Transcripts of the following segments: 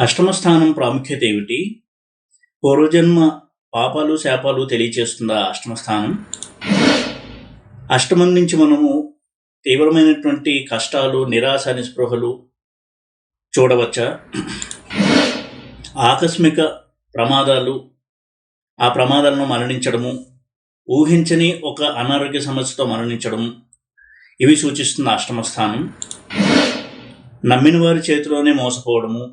అష్టమ స్థానం ప్రాముఖ్యత ఏమిటి? పూర్వజన్మ పాపాలు శాపాలు తెలియచేస్తుందా అష్టమ స్థానం? అష్టమం నుంచి మనము తీవ్రమైనటువంటి కష్టాలు, నిరాశ, నిస్పృహలు చూడవచ్చా? ఆకస్మిక ప్రమాదాలు, ఆ ప్రమాదాలను మరణించడము, ఊహించని ఒక అనారోగ్య సమస్యతో మరణించడము, ఇవి సూచిస్తుంది అష్టమ స్థానం. నమ్మిన వారి చేతిలోనే మోసపోవడము,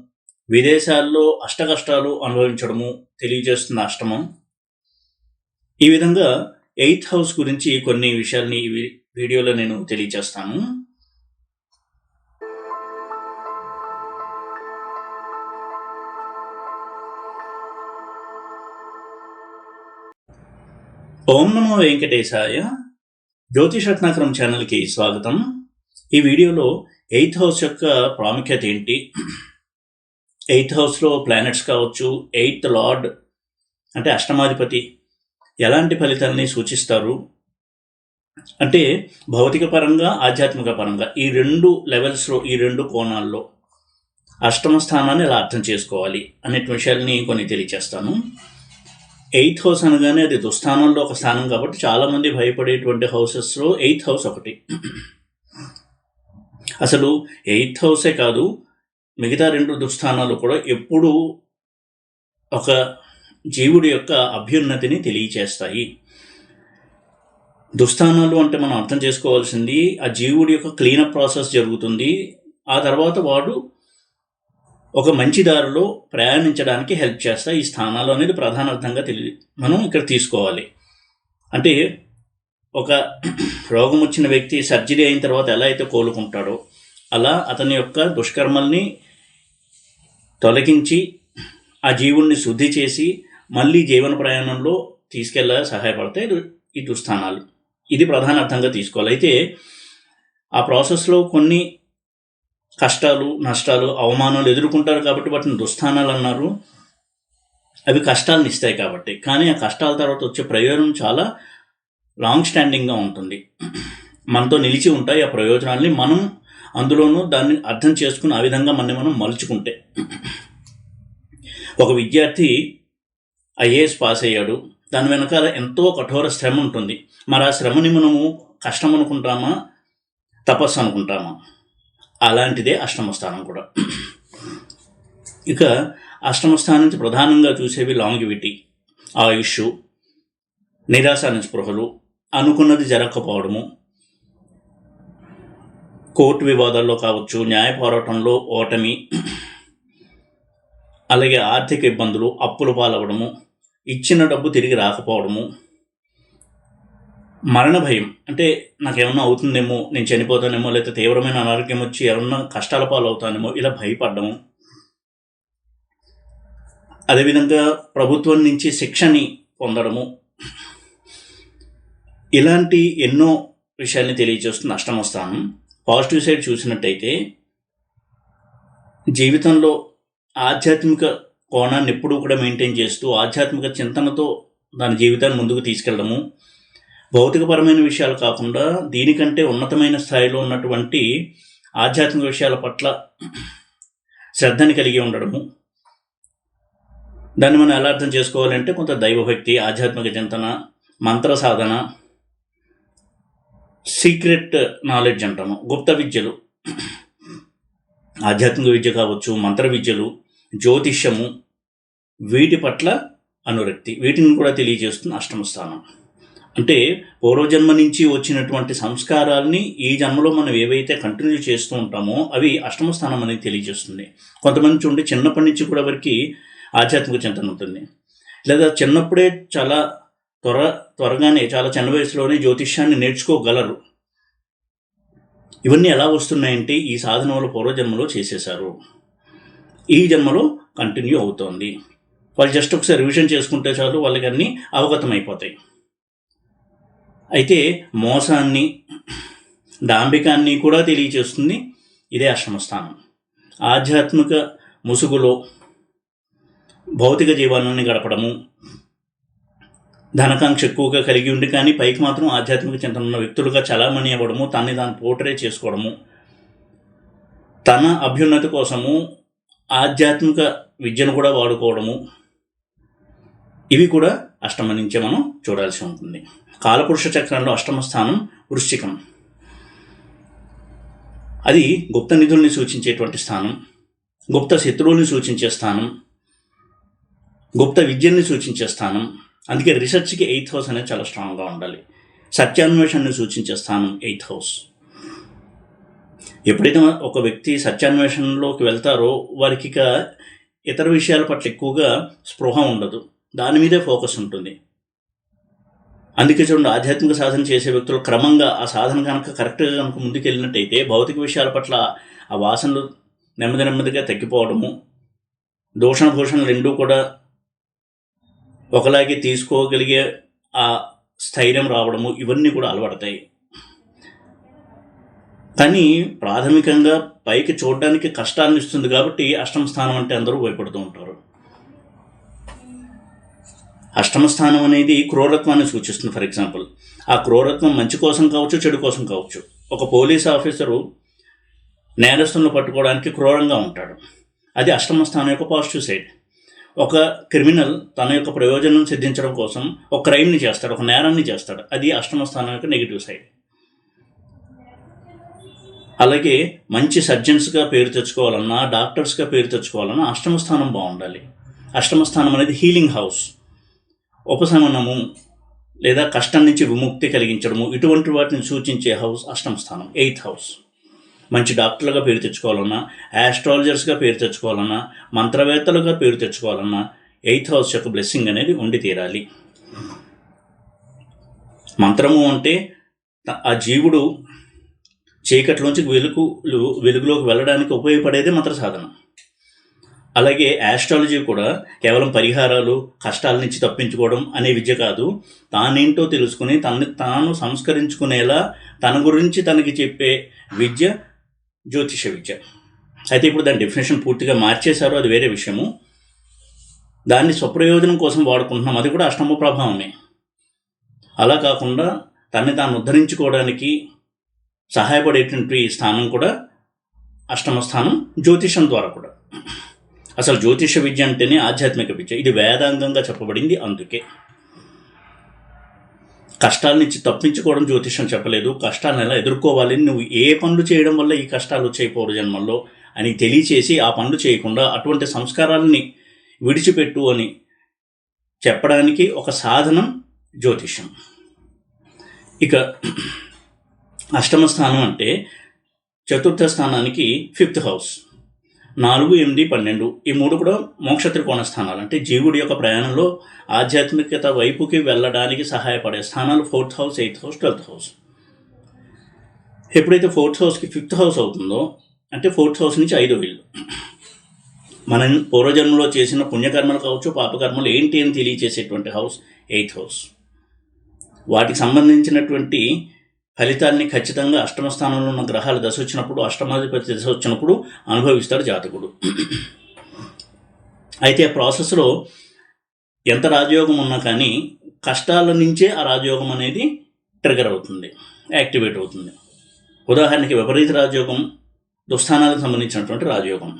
విదేశాల్లో అష్టకష్టాలు అనుభవించడము తెలియజేస్తున్న అష్టమం. ఈ విధంగా 8th హౌస్ గురించి కొన్ని విషయాల్ని ఈ వీడియోలో నేను తెలియజేస్తాను. ఓం నమో వెంకటేశాయ. జ్యోతిషరత్నాకరం ఛానల్కి స్వాగతం. ఈ వీడియోలో 8th హౌస్ యొక్క ప్రాముఖ్యత ఏంటి, 8th హౌస్లో ప్లానెట్స్ కావచ్చు, 8th లార్డ్ అంటే అష్టమాధిపతి ఎలాంటి ఫలితాలని సూచిస్తారు అంటే భౌతిక పరంగా, ఆధ్యాత్మిక పరంగా ఈ రెండు లెవెల్స్లో, ఈ రెండు కోణాల్లో అష్టమ స్థానాన్ని ఎలా అర్థం చేసుకోవాలి అనే విషయాల్ని కొన్ని తెలియచేస్తాను. 8th హౌస్ అనగానే అది దుస్థానంలో ఒక స్థానం కాబట్టి చాలామంది భయపడేటువంటి హౌసెస్లో 8th హౌస్ ఒకటి. అసలు 8th హౌసే కాదు, మిగతా రెండు దుస్థానాలు కూడా ఎప్పుడూ ఒక జీవుడి యొక్క అభ్యున్నతిని తెలియచేస్తాయి. దుస్థానాలు అంటే మనం అర్థం చేసుకోవాల్సింది, ఆ జీవుడి యొక్క క్లీనప్ ప్రాసెస్ జరుగుతుంది. ఆ తర్వాత వాడు ఒక మంచి దారిలో ప్రయాణించడానికి హెల్ప్ చేస్తాయి ఈ స్థానాలు అనేది ప్రధానార్థంగా మనం ఇక్కడ తీసుకోవాలి. అంటే ఒక రోగం వచ్చిన వ్యక్తి సర్జరీ అయిన తర్వాత ఎలా అయితే కోలుకుంటాడో అలా అతని యొక్క దుష్కర్మల్ని తొలగించి ఆ జీవుణ్ణి శుద్ధి చేసి మళ్ళీ జీవన ప్రయాణంలో తీసుకెళ్ళ సహాయపడతాయి ఈ దుస్థానాలు. ఇది ప్రధాన అర్థంగా తీసుకోవాలి. అయితే ఆ ప్రాసెస్లో కొన్ని కష్టాలు, నష్టాలు, అవమానాలు ఎదుర్కొంటారు కాబట్టి వాటిని దుస్థానాలు అన్నారు. అవి కష్టాలను ఇస్తాయి కాబట్టి. కానీ ఆ కష్టాల తర్వాత వచ్చే ప్రయోజనం చాలా లాంగ్ స్టాండింగ్గా ఉంటుంది, మనతో నిలిచి ఉంటాయి ఆ ప్రయోజనాల్ని. మనం అందులోనూ దాన్ని అర్థం చేసుకుని ఆ విధంగా మనం మలుచుకుంటే. ఒక విద్యార్థి ఐఏఎస్ పాస్ అయ్యాడు, దాని వెనకాల ఎంతో కఠోర శ్రమ ఉంటుంది. మరి ఆ శ్రమని మనము కష్టం అనుకుంటామా, తపస్సు అనుకుంటామా? అలాంటిదే అష్టమ స్థానం కూడా. ఇక అష్టమ స్థానం నుంచి ప్రధానంగా చూసేవి లాంగివిటీ, ఆయుష్, నిరాశ, నిస్పృహలు, అనుకున్నది జరగకపోవడము, కోర్టు వివాదాల్లో కావచ్చు, న్యాయ పోరాటంలో ఓటమి, అలాగే ఆర్థిక ఇబ్బందులు, అప్పులు పాలవడము, ఇచ్చిన డబ్బు తిరిగి రాకపోవడము, మరణ భయం అంటే నాకేమన్నా అవుతుందేమో, నేను చనిపోతానేమో, లేకపోతే తీవ్రమైన అనారోగ్యం వచ్చి ఏమన్నా కష్టాల పాలవుతానేమో, ఇలా భయపడము. అదేవిధంగా ప్రభుత్వం నుంచి శిక్షని పొందడము, ఇలాంటి ఎన్నో విషయాల్ని తెలియజేస్తుంది అష్టమ స్థానం. పాజిటివ్ సైడ్ చూసినట్టయితే జీవితంలో ఆధ్యాత్మిక కోణాన్ని ఎప్పుడూ కూడా మెయింటైన్ చేస్తూ ఆధ్యాత్మిక చింతనతో దాని జీవితాన్ని ముందుకు తీసుకెళ్ళడము, భౌతికపరమైన విషయాలు కాకుండా దీనికంటే ఉన్నతమైన స్థాయిలో ఉన్నటువంటి ఆధ్యాత్మిక విషయాల పట్ల శ్రద్ధని కలిగి ఉండడము. దాన్ని మనం ఎలా అర్థం చేసుకోవాలంటే కొంత దైవభక్తి, ఆధ్యాత్మిక చింతన, మంత్ర సాధన, సీక్రెట్ నాలెడ్జ్ అంటాము, గుప్త విద్యలు, ఆధ్యాత్మిక విద్య కావచ్చు, మంత్ర విద్యలు, జ్యోతిష్యము, వీటి పట్ల అనురక్తి, వీటిని కూడా తెలియజేస్తుంది అష్టమ స్థానం. అంటే పూర్వజన్మ నుంచి వచ్చినటువంటి సంస్కారాల్ని ఈ జన్మలో మనం ఏవైతే కంటిన్యూ చేస్తూ ఉంటామో అవి అష్టమ స్థానం అనేది తెలియజేస్తుంది. కొంతమంది చూడండి, చిన్నప్పటి నుంచి కూడా వారికి ఆధ్యాత్మిక చింతన ఉంటుంది, లేదా చిన్నప్పుడే చాలా త్వరగానే చాలా చిన్న వయసులోనే జ్యోతిష్యాన్ని నేర్చుకోగలరు. ఇవన్నీ ఎలా వస్తున్నాయంటే ఈ సాధన వల్ల పూర్వజన్మలో చేసేశారు, ఈ జన్మలో కంటిన్యూ అవుతోంది. వాళ్ళు జస్ట్ ఒకసారి రివిజన్ చేసుకుంటే చాలు, వాళ్ళకి అన్నీ అవగతం అయిపోతాయి. అయితే మోసాన్ని, డాంబికాన్ని కూడా తెలియచేస్తుంది ఇదే అష్టమ స్థానం. ఆధ్యాత్మిక ముసుగులో భౌతిక జీవనాన్ని గడపడము, ధనకాంక్ష ఎక్కువగా కలిగి ఉండి కానీ పైకి మాత్రం ఆధ్యాత్మిక చింతన ఉన్న వ్యక్తులుగా చలామణి అవ్వడము, తాన్ని పోర్ట్రే చేసుకోవడము, తన అభ్యున్నతి కోసము ఆధ్యాత్మిక విద్యను కూడా వాడుకోవడము, ఇవి కూడా అష్టమ నుంచే మనం చూడాల్సి ఉంటుంది. కాలపురుష చక్రంలో అష్టమ స్థానం వృశ్చికం. అది గుప్త నిధుల్ని సూచించేటువంటి స్థానం, గుప్త శత్రువుల్ని సూచించే స్థానం, గుప్త విద్యల్ని సూచించే స్థానం. అందుకే రీసెర్చ్కి 8th హౌస్ అనేది చాలా స్ట్రాంగ్గా ఉండాలి. సత్యాన్వేషణని సూచించే స్థానం 8th హౌస్. ఎప్పుడైతే ఒక వ్యక్తి సత్యాన్వేషణలోకి వెళ్తారో వారికి ఇక ఇతర విషయాల పట్ల ఎక్కువగా స్పృహ ఉండదు, దాని మీదే ఫోకస్ ఉంటుంది. అందుకే చూడండి, ఆధ్యాత్మిక సాధన చేసే వ్యక్తులు క్రమంగా ఆ సాధన కనుక కరెక్ట్గా కనుక ముందుకెళ్ళినట్టయితే భౌతిక విషయాల పట్ల ఆ వాసనలు నెమ్మదిగా తగ్గిపోవడము, దూషణ భూషణలు రెండూ కూడా ఒకలాగే తీసుకోగలిగే ఆ స్థైర్యం రావడము, ఇవన్నీ కూడా అలవడతాయి. కానీ ప్రాథమికంగా పైకి చూడడానికి కష్టాన్ని ఇస్తుంది కాబట్టి అష్టమ స్థానం అంటే అందరూ భయపడుతూ ఉంటారు. అష్టమ స్థానం అనేది క్రూరత్వాన్ని సూచిస్తుంది. ఫర్ ఎగ్జాంపుల్, ఆ క్రూరత్వం మంచి కోసం కావచ్చు, చెడు కోసం కావచ్చు. ఒక పోలీస్ ఆఫీసరు నేరస్తులను పట్టుకోవడానికి క్రూరంగా ఉంటాడు, అది అష్టమ స్థానం యొక్క పాజిటివ్ సైడ్. ఒక క్రిమినల్ తన యొక్క ప్రయోజనం సిద్ధించడం కోసం ఒక క్రైమ్ని చేస్తాడు, ఒక నేరాన్ని చేస్తాడు, అది అష్టమ స్థానం యొక్క నెగిటివ్ సైడ్. అలాగే మంచి సర్జన్స్గా పేరు తెచ్చుకోవాలన్నా, డాక్టర్స్గా పేరు తెచ్చుకోవాలన్నా అష్టమ స్థానం బాగుండాలి. అష్టమ స్థానం అనేది హీలింగ్ హౌస్. ఉపశమనము లేదా కష్టం నుంచి విముక్తి కలిగించడము, ఇటువంటి వాటిని సూచించే హౌస్ అష్టమ స్థానం 8th హౌస్. మంచి డాక్టర్లుగా పేరు తెచ్చుకోవాలన్నా, ఆస్ట్రాలజర్స్గా పేరు తెచ్చుకోవాలన్నా, మంత్రవేత్తలుగా పేరు తెచ్చుకోవాలన్నా 8th హౌస్ యొక్క బ్లెస్సింగ్ అనేది ఉండి తీరాలి. మంత్రము అంటే ఆ జీవుడు చీకట్లోంచి వెలుగులోకి వెళ్ళడానికి ఉపయోగపడేదే మంత్ర సాధన. అలాగే ఆస్ట్రాలజీ కూడా కేవలం పరిహారాలు, కష్టాల నుంచి తప్పించుకోవడం అనే విద్య కాదు. తానేంటో తెలుసుకుని తనని తాను సంస్కరించుకునేలా తన గురించి తనకి చెప్పే విద్య జ్యోతిష విద్య. అయితే ఇప్పుడు దాని డెఫినేషన్ పూర్తిగా మార్చేశారు, అది వేరే విషయము. దాన్ని స్వప్రయోజనం కోసం వాడుకుంటున్నాం, అది కూడా అష్టమ ప్రభావమే. అలా కాకుండా తనని తాను ఉద్ధరించుకోవడానికి సహాయపడేటువంటి స్థానం కూడా అష్టమ స్థానం, జ్యోతిషం ద్వారా కూడా. అసలు జ్యోతిష విద్య అంటేనే ఆధ్యాత్మిక విద్య, ఇది వేదాంగంగా చెప్పబడింది. అందుకే కష్టాల నుంచి తప్పించుకోవడం జ్యోతిషం చెప్పలేదు, కష్టాలను ఎలా ఎదుర్కోవాలి, నువ్వు ఏ పనులు చేయడం వల్ల ఈ కష్టాలు వచ్చాయి పూర్వజన్మల్లో అని తెలియచేసి ఆ పనులు చేయకుండా అటువంటి సంస్కారాలని విడిచిపెట్టు అని చెప్పడానికి ఒక సాధనం జ్యోతిషం. ఇక అష్టమ స్థానం అంటే చతుర్థ స్థానానికి 5th హౌస్. 4, 8, 12 ఈ మూడు కూడా మోక్ష త్రికోణ స్థానాలు. అంటే జీవుడి యొక్క ప్రయాణంలో ఆధ్యాత్మికత వైపుకి వెళ్ళడానికి సహాయపడే స్థానాలు 4th house, 8th house, 12th house. ఎప్పుడైతే 4th హౌస్కి 5th హౌస్ అవుతుందో అంటే 4th హౌస్ నుంచి 5వ ఇల్లు. మనం పూర్వజన్మలో చేసిన పుణ్యకర్మలు కావచ్చు, పాపకర్మలు ఏంటి అని తెలియచేసేటువంటి హౌస్ 8th హౌస్. వాటికి సంబంధించినటువంటి ఫలితాన్ని ఖచ్చితంగా అష్టమ స్థానంలో ఉన్న గ్రహాల దశ వచ్చినప్పుడు, అష్టమాధిపతి దశ వచ్చినప్పుడు అనుభవిస్తాడు జాతకుడు. అయితే ఆ ప్రాసెస్లో ఎంత రాజయోగం ఉన్నా కానీ కష్టాల నుంచే ఆ రాజయోగం అనేది ట్రిగర్ అవుతుంది, యాక్టివేట్ అవుతుంది. ఉదాహరణకి విపరీత రాజయోగం దుస్థానాలకు సంబంధించినటువంటి రాజయోగం.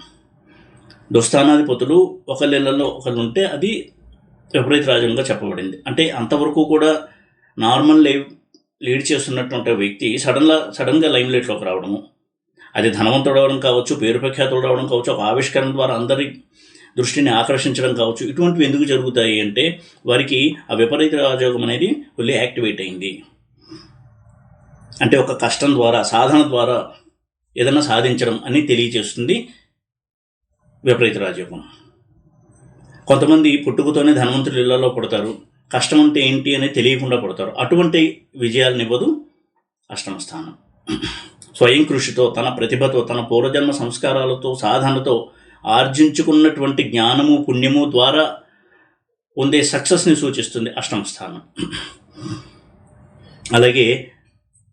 దుస్థానాధిపతులు ఒకళ్ళిళ్లలో ఒకళ్ళు ఉంటే అది విపరీత రాజయోగంగా చెప్పబడింది. అంటే అంతవరకు కూడా నార్మల్ లీడ్ చేస్తున్నటువంటి వ్యక్తి సడన్గా లైమ్ లైట్లోకి రావడము, అది ధనవంతుడు అవడం కావచ్చు, పేరు ప్రఖ్యాతులు రావడం కావచ్చు, ఒక ఆవిష్కరణ ద్వారా అందరి దృష్టిని ఆకర్షించడం కావచ్చు. ఇటువంటివి ఎందుకు జరుగుతాయి అంటే వారికి ఆ విపరీత రాజయోగం అనేది వెళ్ళి యాక్టివేట్ అయింది. అంటే ఒక కష్టం ద్వారా, సాధన ద్వారా ఏదైనా సాధించడం అని తెలియజేస్తుంది విపరీత రాజయోగం. కొంతమంది పుట్టుకతోనే ధనవంతుల ఇళ్లలో పుడతారు, కష్టం అంటే ఏంటి అనేది తెలియకుండా పడతారు. అటువంటి విజయాలను ఇవ్వదు అష్టమ స్థానం. స్వయం కృషితో, తన ప్రతిభతో, తన పూర్వజన్మ సంస్కారాలతో, సాధనతో ఆర్జించుకున్నటువంటి జ్ఞానము, పుణ్యము ద్వారా పొందే సక్సెస్ని సూచిస్తుంది అష్టమ స్థానం. అలాగే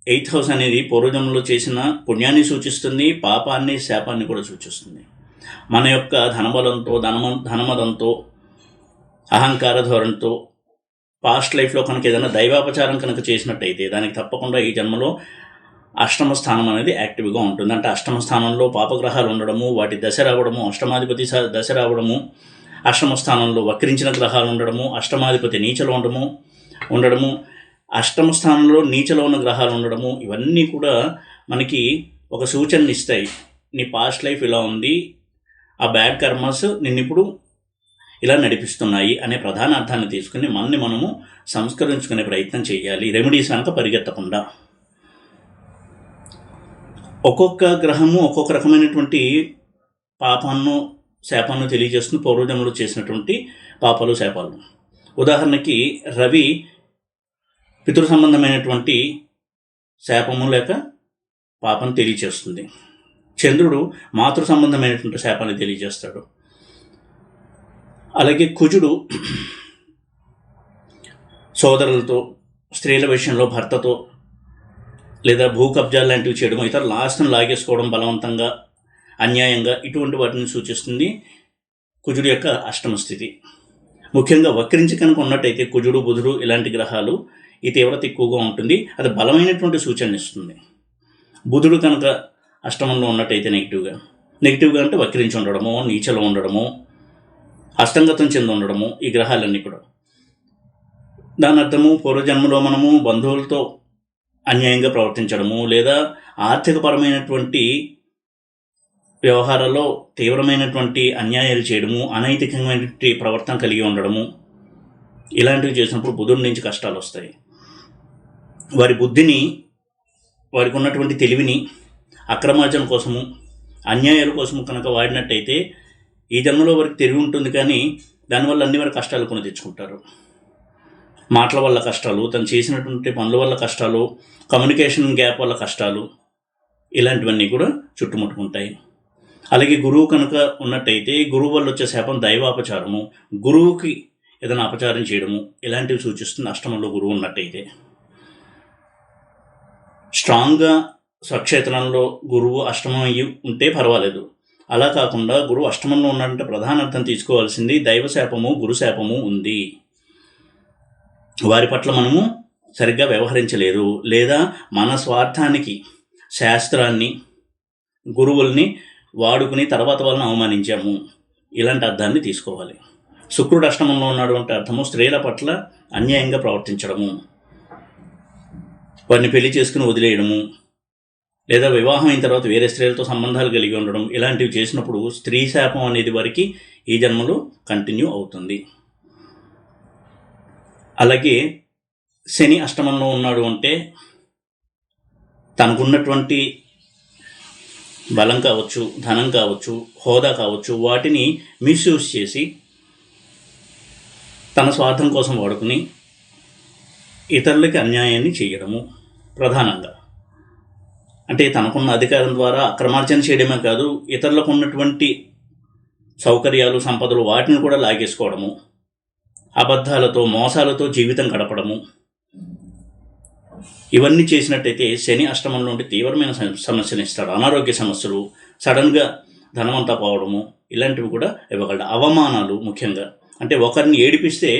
8th హౌస్ అనేది పూర్వజన్మలో చేసిన పుణ్యాన్ని సూచిస్తుంది, పాపాన్ని, శాపాన్ని కూడా సూచిస్తుంది. మన యొక్క ధనబలంతో, ధనమదంతో, అహంకార ధోరణితో పాస్ట్ లైఫ్లో కనుక ఏదైనా దైవాపచారం కనుక చేసినట్టయితే దానికి తప్పకుండా ఈ జన్మలో అష్టమ స్థానం అనేది యాక్టివ్గా ఉంటుంది. అంటే అష్టమ స్థానంలో పాపగ్రహాలు ఉండడము, వాటి దశ రావడము, అష్టమాధిపతి దశ రావడము, అష్టమ స్థానంలో వక్రించిన గ్రహాలు ఉండడము, అష్టమాధిపతి నీచలో ఉండడము, అష్టమ స్థానంలో నీచలో ఉన్న గ్రహాలు ఉండడము, ఇవన్నీ కూడా మనకి ఒక సూచనని ఇస్తాయి. నీ పాస్ట్ లైఫ్ ఇలా ఉంది, ఆ బ్యాడ్ కర్మస్ నిన్నిప్పుడు ఇలా నడిపిస్తున్నాయి అనే ప్రధాన అర్థాన్ని తీసుకుని మనము సంస్కరించుకునే ప్రయత్నం చేయాలి, రెమెడీస్ వెనక పరిగెత్తకుండా. ఒక్కొక్క గ్రహము ఒక్కొక్క రకమైనటువంటి పాపాన్ని శాపాన్ని తెలియజేస్తుంది, పూర్వజన్మలో చేసినటువంటి పాపాలు శాపాలు. ఉదాహరణకి రవి పితృ సంబంధమైనటువంటి శాపము లేక పాపం తెలియజేస్తుంది. చంద్రుడు మాతృ సంబంధమైనటువంటి శాపాన్ని తెలియజేస్తాడు. అలాగే కుజుడు సోదరులతో, స్త్రీల విషయంలో భర్తతో, లేదా భూ కబ్జాలు లాంటివి చేయడం, ఇతరుల ఆస్తిని లాగేసుకోవడం బలవంతంగా, అన్యాయంగా, ఇటువంటి వాటిని సూచిస్తుంది కుజుడు యొక్క అష్టమ స్థితి. ముఖ్యంగా వక్రించి కనుక ఉన్నట్టయితే కుజుడు, బుధుడు ఇలాంటి గ్రహాలు ఈ తీవ్రత ఎక్కువగా ఉంటుంది. అది బలమైనటువంటి సూచన ఇస్తుంది. బుధుడు కనుక అష్టమంలో ఉన్నట్టయితే నెగిటివ్గా అంటే వక్రించి ఉండడము, నీచలో ఉండడము, అష్టంగతం చెంది ఉండడము, ఈ గ్రహాలన్నీ కూడా. దాని అర్థము పూర్వజన్మలో మనము బంధువులతో అన్యాయంగా ప్రవర్తించడము, లేదా ఆర్థికపరమైనటువంటి వ్యవహారాల్లో తీవ్రమైనటువంటి అన్యాయాలు చేయడము, అనైతికమైనటువంటి ప్రవర్తన కలిగి ఉండడము, ఇలాంటివి చేసినప్పుడు బుధుడి నుంచి కష్టాలు వస్తాయి. వారి బుద్ధిని, వారికి ఉన్నటువంటి తెలివిని అక్రమార్జన కోసము, అన్యాయాల కోసము కనుక వాడినట్టయితే ఈ జన్మలో వారికి తెలివి ఉంటుంది, కానీ దానివల్ల అన్ని వారి కష్టాలు కొని తెచ్చుకుంటారు. మాటల వల్ల కష్టాలు, తను చేసినటువంటి పనుల వల్ల కష్టాలు, కమ్యూనికేషన్ గ్యాప్ వల్ల కష్టాలు, ఇలాంటివన్నీ కూడా చుట్టుముట్టుకుంటాయి. అలాగే గురువు కనుక ఉన్నట్టయితే గురువు వల్ల వచ్చే శాపం దైవాపచారము, గురువుకి ఏదైనా అపచారం చేయడము, ఇలాంటివి సూచిస్తుంది అష్టమంలో గురువు ఉన్నట్టయితే. స్ట్రాంగ్గా స్వక్షేత్రంలో గురువు అష్టమం అయ్యి ఉంటే పర్వాలేదు. అలా కాకుండా గురువు అష్టమంలో ఉన్నాడంటే ప్రధాన అర్థం తీసుకోవాల్సింది దైవశాపము, గురుశాపము ఉంది. వారి పట్ల మనము సరిగ్గా వ్యవహరించలేదు, లేదా మన స్వార్థానికి శాస్త్రాన్ని, గురువుల్ని వాడుకుని తర్వాత వాళ్ళని అవమానించాము, ఇలాంటి అర్థాన్ని తీసుకోవాలి. శుక్రుడు అష్టమంలో ఉన్నాడు అంటే అర్థము స్త్రీల పట్ల అన్యాయంగా ప్రవర్తించడము, వారిని పెళ్లి చేసుకుని వదిలేయడము, లేదా వివాహం అయిన తర్వాత వేరే స్త్రీలతో సంబంధాలు కలిగి ఉండడం, ఇలాంటివి చేసినప్పుడు స్త్రీ శాపం అనేది వారికి ఈ జన్మలో కంటిన్యూ అవుతుంది. అలాగే శని అష్టమంలో ఉన్నాడు అంటే తనకున్నటువంటి బలం కావచ్చు, ధనం కావచ్చు, హోదా కావచ్చు, వాటిని మిస్యూజ్ చేసి తన స్వార్థం కోసం వాడుకుని ఇతరులకి అన్యాయాన్ని చేయడము ప్రధానంగా. అంటే తనకున్న అధికారం ద్వారా అక్రమార్జన చేయడమే కాదు, ఇతరులకు ఉన్నటువంటి సౌకర్యాలు, సంపదలు వాటిని కూడా లాగేసుకోవడము, అబద్ధాలతో, మోసాలతో జీవితం గడపడము, ఇవన్నీ చేసినట్టయితే శని అష్టమంలో ఉండి తీవ్రమైన సమస్యలు ఇస్తాడు. అనారోగ్య సమస్యలు, సడన్గా ధనమంతా పోవడము, ఇలాంటివి కూడా ఇవ్వగలడు. అవమానాలు ముఖ్యంగా, అంటే ఒకరిని ఏడిపిస్తే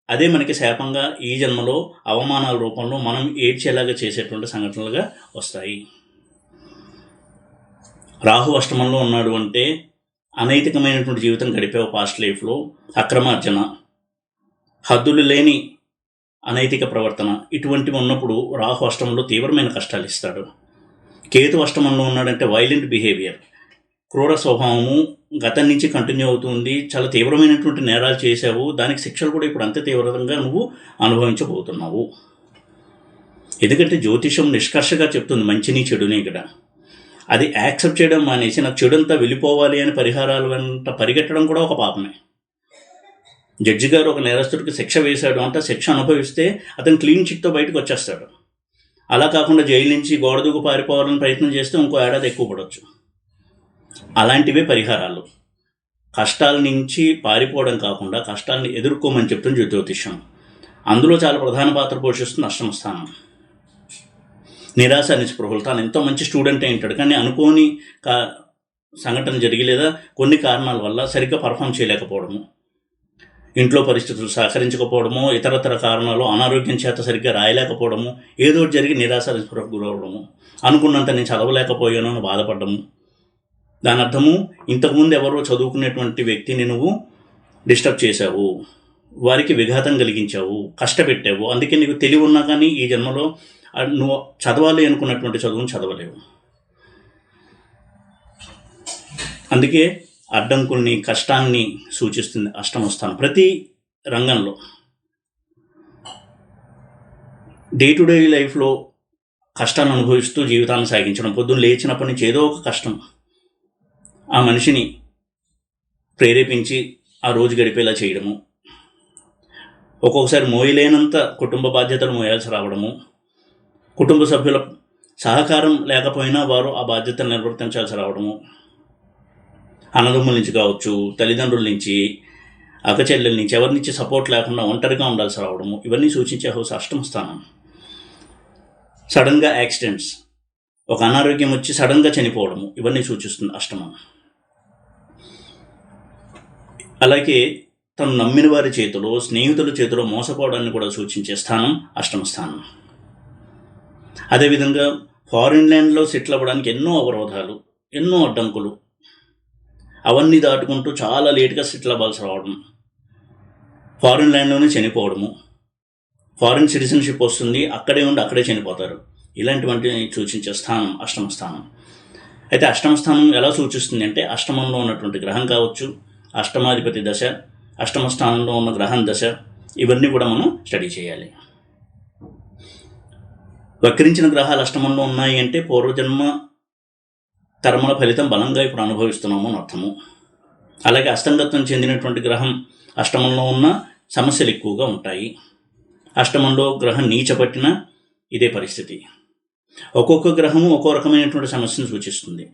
అదే మనకి శాపంగా ఈ జన్మలో అవమానాల రూపంలో మనం ఏడ్చేలాగా చేసేటువంటి సంఘటనలుగా వస్తాయి. రాహు అష్టమంలో ఉన్నాడు అంటే అనైతికమైనటువంటి జీవితం గడిపేవు పాస్ట్ లైఫ్లో, అక్రమార్జన, హద్దులు లేని అనైతిక ప్రవర్తన, ఇటువంటివి ఉన్నప్పుడు రాహు అష్టమంలో తీవ్రమైన కష్టాలు ఇస్తాడు. కేతు అష్టమంలో ఉన్నాడంటే వైలెంట్ బిహేవియర్, క్రూర స్వభావము గతం నుంచి కంటిన్యూ అవుతుంది. చాలా తీవ్రమైనటువంటి నేరాలు చేశావు, దానికి శిక్షలు కూడా ఇప్పుడు అంతే తీవ్రంగా నువ్వు అనుభవించబోతున్నావు. ఎందుకంటే జ్యోతిషం నిష్కర్షగా చెప్తుంది మంచిని చెడుని. ఇక్కడ అది యాక్సెప్ట్ చేయడం మానేసి నాకు చెడంతా వెళ్ళిపోవాలి అని పరిహారాలు వెంట పరిగెట్టడం కూడా ఒక పాపమే. జడ్జి గారు ఒక నేరస్తుడికి శిక్ష వేశాడు అంటే శిక్ష అనుభవిస్తే అతను క్లీన్ చిట్తో బయటకు వచ్చేస్తాడు. అలా కాకుండా జైలు నుంచి గోడ దూకు పారిపోవాలని ప్రయత్నం చేస్తే ఇంకో ఏడాది ఎక్కువ పడవచ్చు. అలాంటివే పరిహారాలు. కష్టాల నుంచి పారిపోవడం కాకుండా కష్టాలను ఎదుర్కోమని చెప్తుంది జ్యోతిష్యం. అందులో చాలా ప్రధాన పాత్ర పోషిస్తుంది అష్టమ స్థానం. నిరాశ నిస్పృహలు, తాను ఎంతో మంచి స్టూడెంట్ అయి ఉంటాడు, కానీ అనుకోని సంఘటన జరిగి లేదా కొన్ని కారణాల వల్ల సరిగ్గా పర్ఫామ్ చేయలేకపోవడము, ఇంట్లో పరిస్థితులు సహకరించకపోవడము, ఇతరతర కారణాలు, అనారోగ్యం చేత సరిగ్గా రాయలేకపోవడము, ఏదో జరిగి నిరాశ నిస్పృహకు గురవడము, అనుకున్నంత నేను చదవలేకపోయాను అని బాధపడము. దాని అర్థము, ఇంతకుముందు ఎవరో చదువుకునేటువంటి వ్యక్తిని నువ్వు డిస్టర్బ్ చేశావు, వారికి విఘాతం కలిగించావు, కష్టపెట్టావు, అందుకే నీకు తెలివి ఉన్నా కానీ ఈ జన్మలో నువ్వు చదవాలి అనుకున్నటువంటి చదువును చదవలేవు. అందుకే అడ్డంకుల్ని, కష్టాన్ని సూచిస్తుంది అష్టమ స్థానం. ప్రతి రంగంలో డే టు డే లైఫ్లో కష్టాన్ని అనుభవిస్తూ జీవితాన్ని సాగించడం, పొద్దున్న లేచినప్పటి నుంచి ఏదో ఒక కష్టం ఆ మనిషిని ప్రేరేపించి ఆ రోజు గడిపేలా చేయడము, ఒక్కొక్కసారి మోయలేనంత కుటుంబ బాధ్యతలు మోయాల్సి రావడము, కుటుంబ సభ్యుల సహకారం లేకపోయినా వారు ఆ బాధ్యతలు నిర్వర్తించాల్సి రావడము, అన్నదమ్ముల నుంచి కావచ్చు, తల్లిదండ్రుల నుంచి, అక్కచెల్లెల నుంచి, ఎవరి నుంచి సపోర్ట్ లేకుండా ఒంటరిగా ఉండాల్సి రావడము, ఇవన్నీ సూచించే హౌస్ అష్టమ స్థానం. సడన్గా యాక్సిడెంట్స్, ఒక అనారోగ్యం వచ్చి సడన్గా చనిపోవడము, ఇవన్నీ సూచిస్తుంది అష్టమం. అలాగే తను నమ్మిన వారి చేతిలో, స్నేహితుల చేతిలో మోసపోవడాన్ని కూడా సూచించే స్థానం అష్టమ స్థానం. అదేవిధంగా ఫారిన్ ల్యాండ్లో సెటిల్ అవ్వడానికి ఎన్నో అవరోధాలు, ఎన్నో అడ్డంకులు, అవన్నీ దాటుకుంటూ చాలా లేట్గా సెటిల్ అవ్వాల్సి రావడం, ఫారిన్ ల్యాండ్లోనే చనిపోవడము, ఫారిన్ సిటిజన్షిప్ వస్తుంది, అక్కడే ఉండి అక్కడే చనిపోతారు, ఇలాంటివంటి సూచించే స్థానం అష్టమ స్థానం. అయితే అష్టమ స్థానం ఎలా సూచిస్తుంది అంటే, అష్టమంలో ఉన్నటువంటి గ్రహం కావచ్చు, అష్టమాధిపతి దశ, అష్టమ స్థానంలో ఉన్న గ్రహం దశ, ఇవన్నీ కూడా మనం స్టడీ చేయాలి. వక్రించిన గ్రహాలు అష్టమంలో ఉన్నాయి అంటే పూర్వజన్మ కర్మల ఫలితం బలంగా ఇప్పుడు అనుభవిస్తున్నాము అని అర్థము. అలాగే అస్తంగత్వం చెందినటువంటి గ్రహం అష్టమంలో ఉన్న సమస్యలు ఎక్కువగా ఉంటాయి. అష్టమంలో గ్రహం నీచపట్టిన ఇదే పరిస్థితి. ఒక్కొక్క గ్రహము ఒక్కో రకమైనటువంటి సమస్యను సూచిస్తుంది.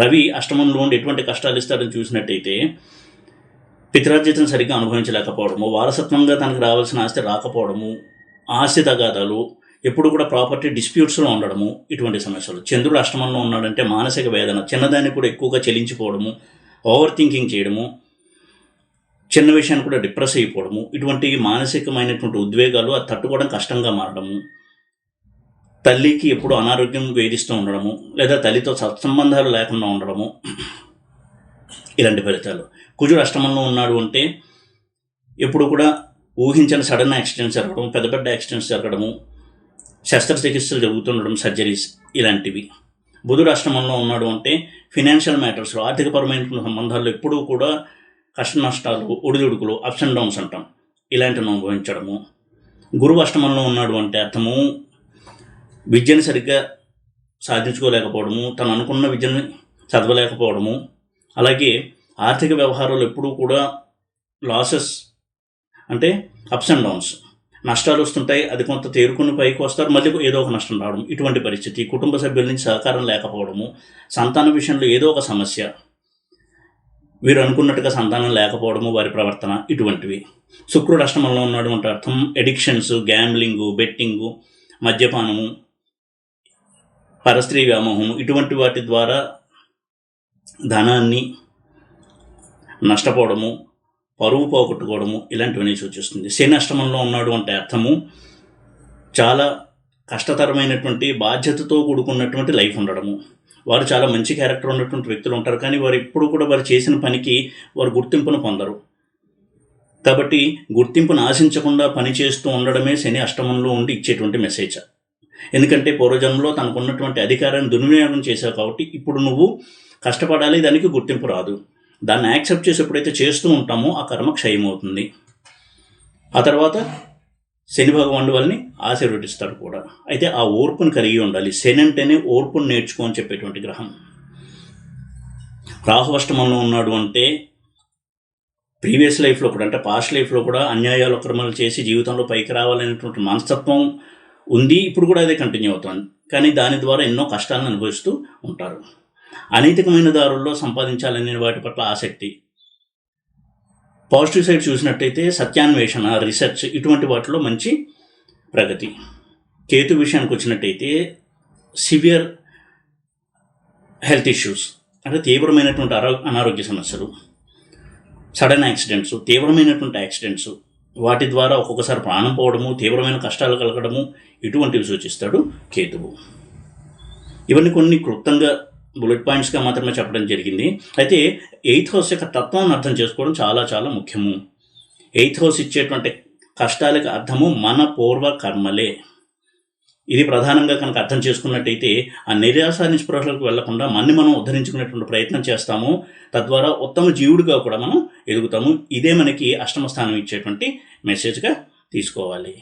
రవి అష్టమంలో ఉండి ఎటువంటి కష్టాలు ఇస్తారని చూసినట్టయితే, పితరార్జితం సరిగ్గా అనుభవించలేకపోవడము, వారసత్వంగా తనకు రావాల్సిన ఆస్తి రాకపోవడము, ఆస్తి తగాదాలు, ఎప్పుడు కూడా ప్రాపర్టీ డిస్ప్యూట్స్లో ఉండడము, ఇటువంటి సమస్యలు. చంద్రుడు అష్టమంలో ఉన్నాడంటే మానసిక వేదన, చిన్నదాన్ని కూడా ఎక్కువగా చెలించిపోవడము, ఓవర్ థింకింగ్ చేయడము, చిన్న విషయాన్ని కూడా డిప్రెస్ అయిపోవడము, ఇటువంటి మానసికమైనటువంటి ఉద్వేగాలు అది తట్టుకోవడం కష్టంగా మారడము, తల్లికి ఎప్పుడు అనారోగ్యం వేధిస్తూ ఉండడము, లేదా తల్లితో సత్సంబంధాలు లేకుండా ఉండడము, ఇలాంటి ఫలితాలు. కుజుడు అష్టమంలో ఉన్నాడు అంటే ఎప్పుడు కూడా ఊహించిన సడన్ యాక్సిడెంట్స్ జరగడం, పెద్ద పెద్ద యాక్సిడెంట్స్ జరగడము, శస్త్రచికిత్సలు జరుగుతుండడం, సర్జరీస్, ఇలాంటివి. బుధుడు అష్టమంలో ఉన్నాడు అంటే ఫినాన్షియల్ మ్యాటర్స్లో, ఆర్థికపరమైన సంబంధాల్లో ఎప్పుడూ కూడా కష్ట నష్టాలు, ఒడిదుడుకులు, అప్స్ అండ్ డౌన్స్ అంటాం, ఇలాంటివి అనుభవించడము. గురువు అష్టమంలో ఉన్నాడు అంటే అర్థము విద్యను సరిగ్గా సాధించుకోలేకపోవడము, తను అనుకున్న విద్యను చదవలేకపోవడము, అలాగే ఆర్థిక వ్యవహారాలు ఎప్పుడూ కూడా లాసెస్ అంటే అప్స్ అండ్ డౌన్స్, నష్టాలు వస్తుంటాయి, అది కొంత తేరుకుని పైకి వస్తారు, మళ్ళీ ఏదో ఒక నష్టం రావడం, ఇటువంటి పరిస్థితి. కుటుంబ సభ్యుల నుంచి సహకారం లేకపోవడము, సంతాన విషయంలో ఏదో ఒక సమస్య, వీరు అనుకున్నట్టుగా సంతానం లేకపోవడము, వారి ప్రవర్తన, ఇటువంటివి. శుక్రుడు అష్టమంలో ఉన్నాడు అంటే అర్థం ఎడిక్షన్స్, గ్యాంబ్లింగు, బెట్టింగు, మద్యపానము, పరస్త్రీ వ్యామోహము, ఇటువంటి వాటి ద్వారా ధనాన్ని నష్టపోవడము, పరువు పోగొట్టుకోవడము, ఇలాంటివన్నీ సూచిస్తుంది. శని అష్టమంలో ఉన్నాడు అంటే అర్థము చాలా కష్టతరమైనటువంటి బాధ్యతతో కూడుకున్నటువంటి లైఫ్ ఉండడము. వారు చాలా మంచి క్యారెక్టర్ ఉన్నటువంటి వ్యక్తులు ఉంటారు, కానీ వారు ఎప్పుడు కూడా వారు చేసిన పనికి వారు గుర్తింపును పొందరు. కాబట్టి గుర్తింపును ఆశించకుండా పనిచేస్తూ ఉండడమే శని అష్టమంలో ఉండి ఇచ్చేటువంటి మెసేజ్. ఎందుకంటే పూర్వజన్మలో తనకున్నటువంటి అధికారాన్ని దుర్వినియోగం చేశావు కాబట్టి ఇప్పుడు నువ్వు కష్టపడాలి, దానికి గుర్తింపు రాదు. దాన్ని యాక్సెప్ట్ చేసి ఎప్పుడైతే చేస్తూ ఉంటామో ఆ కర్మ క్షయమవుతుంది. ఆ తర్వాత శని భగవానుడి వాళ్ళని ఆశీర్వదిస్తాడు కూడా. అయితే ఆ ఓర్పును కలిగి ఉండాలి. శని అంటేనే ఓర్పును నేర్చుకో అని చెప్పేటువంటి గ్రహం. రాహు అష్టమంలో ఉన్నాడు అంటే ప్రీవియస్ లైఫ్లో కూడా, అంటే పాస్ట్ లైఫ్లో కూడా అన్యాయాలు అక్రమాలు చేసి జీవితంలో పైకి రావాలనేటువంటి మనస్తత్వం ఉంది, ఇప్పుడు కూడా అదే కంటిన్యూ అవుతుంది. కానీ దాని ద్వారా ఎన్నో కష్టాలను అనుభవిస్తూ ఉంటారు. అనైతికమైన దారుల్లో సంపాదించాలనే వాటి పట్ల ఆసక్తి. పాజిటివ్ సైడ్ చూసినట్టయితే సత్యాన్వేషణ, రీసెర్చ్, ఇటువంటి వాటిలో మంచి ప్రగతి. కేతు విషయానికి వచ్చినట్టయితే సివియర్ హెల్త్ ఇష్యూస్, అంటే తీవ్రమైనటువంటి అనారోగ్య సమస్యలు, సడన్ యాక్సిడెంట్స్, తీవ్రమైనటువంటి యాక్సిడెంట్స్, వాటి ద్వారా ఒక్కొక్కసారి ప్రాణం పోవడము, తీవ్రమైన కష్టాలు కలగడము, ఇటువంటివి సూచిస్తాడు కేతువు. ఇవన్నీ కొన్ని క్లుప్తంగా బుల్లెట్ పాయింట్స్గా మాత్రమే చెప్పడం జరిగింది. అయితే 8th హౌస్ యొక్క తత్వాన్ని అర్థం చేసుకోవడం చాలా చాలా ముఖ్యము. 8th హౌస్ ఇచ్చేటువంటి కష్టాలకు అర్థము మన పూర్వ కర్మలే. ఇది ప్రధానంగా కనుక అర్థం చేసుకున్నట్టయితే ఆ నిరాశ నిస్పృహలకు వెళ్లకుండా మనని మనం ఉద్ధరించుకునేటువంటి ప్రయత్నం చేస్తాము. తద్వారా ఉత్తమ జీవుడిగా కూడా మనం ఎదుగుతాము. ఇదే మనకి అష్టమ స్థానం ఇచ్చేటువంటి మెసేజ్గా తీసుకోవాలి.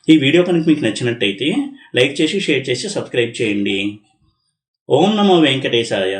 ఈ వీడియో కనుక మీకు నచ్చినట్టయితే లైక్ చేసి, షేర్ చేసి, సబ్స్క్రైబ్ చేయండి. ఓం నమో వెంకటేశాయ.